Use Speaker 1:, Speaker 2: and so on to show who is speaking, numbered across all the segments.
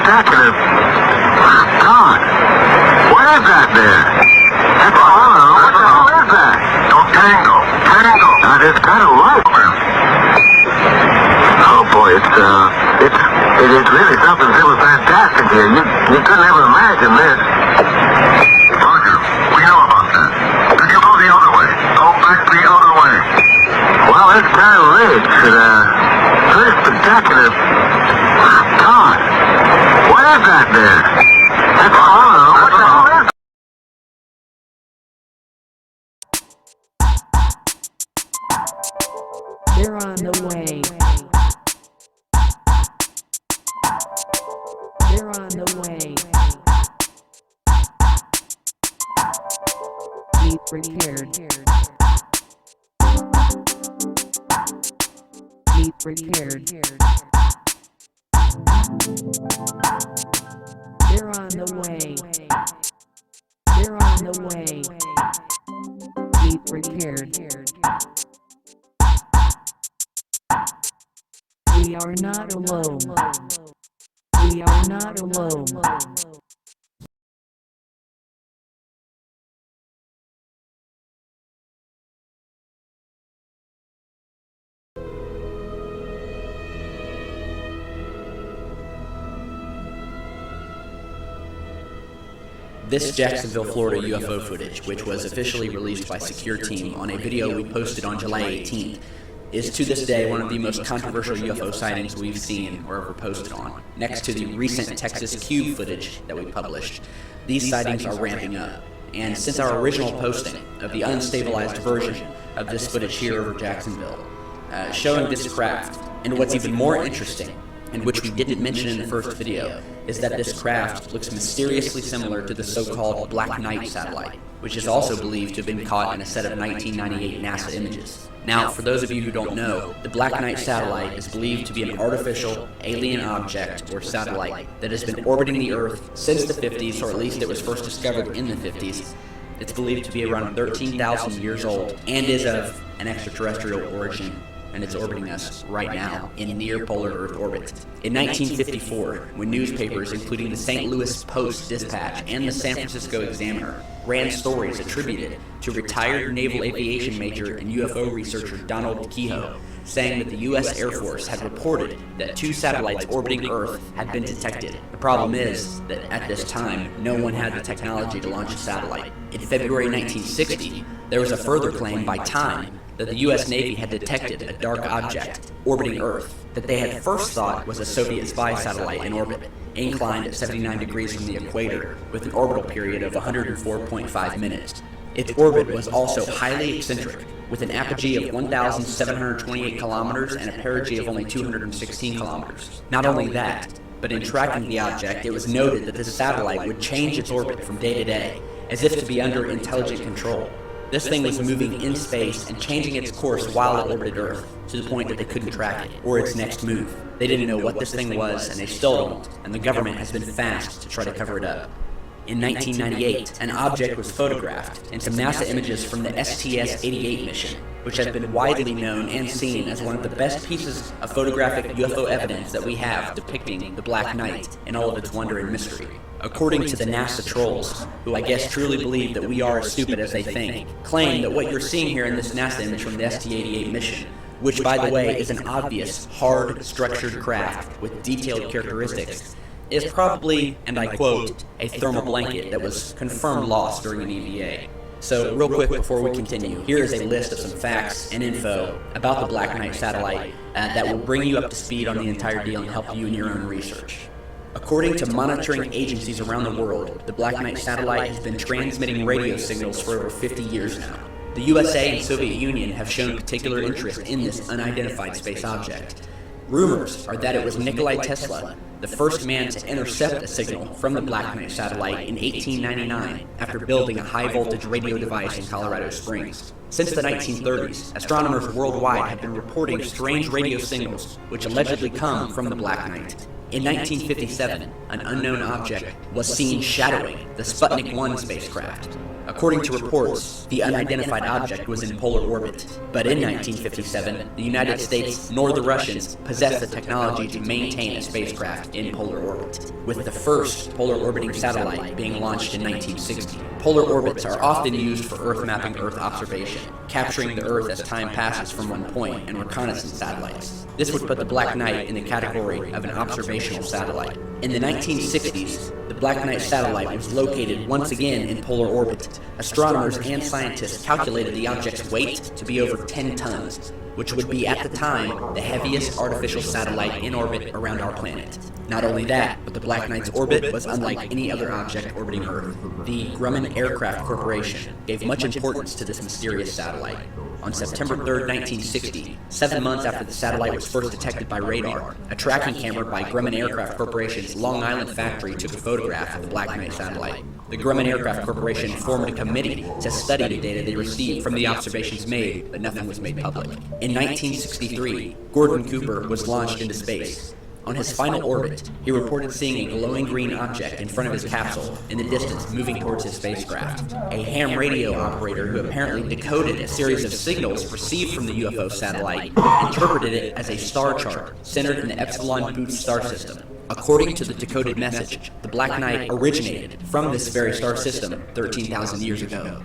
Speaker 1: spectacular. God, what is that there? That's hollow. What the hell is that? Don't tangle. Tangle. It's kind of light. Oh boy, it is really something really fantastic here. You couldn't ever imagine this. Roger, we know about that. Could you go the other way? Go back the other way. Well, it's kind of rich. Pretty spectacular. God, what is that there? That's hollow. What the hell is that?
Speaker 2: They're on the way. They're on the way. Be prepared. Be prepared. They're on the way. They're on the way. Be prepared. We are not alone. We are not alone.
Speaker 3: This is Jacksonville, Florida UFO footage, which was officially released by Secure Team on a video we posted on July 18th, is to this day one of the most controversial UFO sightings we've seen or ever posted on, next to the recent Texas Cube footage that we published. These sightings are ramping up, and since our original posting of the unstabilized version of this footage here over Jacksonville, showing this craft, and what's even more interesting, and which we didn't mention in the first video, is that this craft looks mysteriously similar to the so-called Black Knight satellite, which is also believed to have been caught in a set of 1998 NASA images. Now, for those of you who don't know, the Black Knight satellite is believed to be an artificial alien object or satellite that has been orbiting the Earth since the 50s, or at least it was first discovered in the 50s. It's believed to be around 13,000 years old and is of an extraterrestrial origin, and it's orbiting us right now in near polar Earth orbit. In 1954, when newspapers including the St. Louis Post-Dispatch and the San Francisco Examiner ran stories attributed to retired naval aviation major and UFO researcher Donald Kehoe, saying that the U.S. Air Force had reported that 2 satellites orbiting Earth had been detected. The problem is that at this time, no one had the technology to launch a satellite. In February 1960, there was a further claim by Time that the U.S. Navy had detected a dark object orbiting Earth that they had first thought was a Soviet spy satellite in orbit, inclined at 79 degrees from the equator, with an orbital period of 104.5 minutes. Its orbit was also highly eccentric, with an apogee of 1,728 kilometers and a perigee of only 216 kilometers. Not only that, but in tracking the object, it was noted that this satellite would change its orbit from day to day, as if to be under intelligent control. This thing was moving in space and changing its course while it orbited Earth, to the point that they couldn't track it, or its next move. They didn't know what this thing was, and they still don't, and the government has been fast to try to cover it up. In 1998, an object was photographed in some NASA images from the STS-88 mission, which has been widely known and seen as one of the best pieces of photographic UFO evidence that we have depicting the Black Knight in all of its wonder and mystery. According to the NASA trolls, who I guess truly believe that we are as stupid as they think, claim that what you're seeing here in this NASA image from the ST-88 mission, which by the way is an obvious, hard, structured craft with detailed characteristics, is probably, and I quote, a thermal blanket that was confirmed lost during an EVA. So real quick before we continue, here is a list of some facts and info about the Black Knight satellite that will bring you up to speed on the entire deal and help you in your own research. According to monitoring agencies around the world, the Black Knight satellite has been transmitting radio signals for over 50 years now. The USA and Soviet Union have shown particular interest in this unidentified space object. Rumors are that it was Nikola Tesla, the first man to intercept a signal from the Black Knight satellite in 1899 after building a high-voltage radio device in Colorado Springs. Since the 1930s, astronomers worldwide have been reporting strange radio signals which allegedly come from the Black Knight. In 1957, an unknown object was seen shadowing the Sputnik 1 spacecraft. According to reports, the unidentified object was in polar orbit. But in 1957, the United States nor the Russians possessed the technology to maintain a spacecraft in polar orbit, with the first polar orbiting satellite being launched in 1960. Polar orbits are often used for Earth mapping, Earth observation, capturing the Earth as time passes from one point, and reconnaissance satellites. This would put the Black Knight in the category of an observational satellite. In the 1960s, the Black Knight satellite was located once again in polar orbit. Astronomers and scientists calculated the object's weight to be over 10 tons, which would be at the time the heaviest artificial satellite in orbit around our planet. Not only that, but the Black Knight's orbit was unlike any other object orbiting Earth. The Grumman Aircraft Corporation gave much importance to this mysterious satellite. On September 3, 1960, 7 months after the satellite was first detected by radar, a tracking camera by Grumman Aircraft Corporation's Long Island factory took a photograph of the Black Knight satellite. The Grumman Aircraft Corporation formed a committee to study the data they received from the observations made, but nothing was made public. In 1963, Gordon Cooper was launched into space. On his final orbit, he reported seeing a glowing green object in front of his capsule in the distance moving towards his spacecraft. A ham radio operator who apparently decoded a series of signals received from the UFO satellite interpreted it as a star chart centered in the Epsilon Booth star system. According to the decoded message, the Black Knight originated from this very star system 13,000 years ago.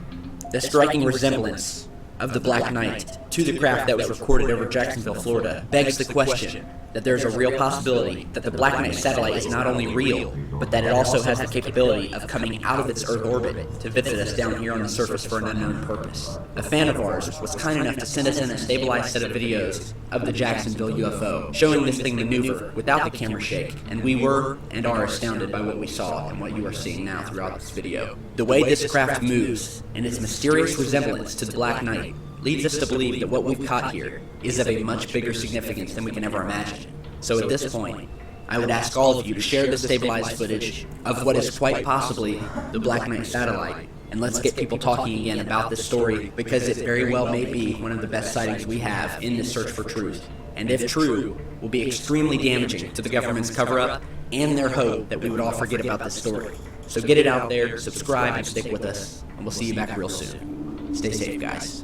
Speaker 3: The striking resemblance of the Black Knight to the craft that was recorded over Jacksonville, Florida, begs the question that there's a real possibility that the Black Knight satellite is not only real, but that it also has the capability of coming out of its Earth orbit to visit us down here on the surface for an unknown purpose. A fan of ours was kind enough to send us in a stabilized set of videos of the Jacksonville UFO, showing this thing maneuver without the camera shake, and we were and are astounded by what we saw and what you are seeing now throughout this video. The way this craft moves, and its mysterious resemblance to the Black Knight, leads us to believe that what we've caught here is of a much bigger significance than we can ever imagine. So at this point, I would ask all of you to share the stabilized footage of what is quite possibly the Black Knight satellite, and let's get people talking again about this story, because it very well may be one of the best sightings we have in this search for truth, and if true, will be extremely damaging to the government's cover-up and their hope that we would all forget about this story. So get it out there, subscribe, and stick with us, and we'll see you back real soon. Stay safe, guys.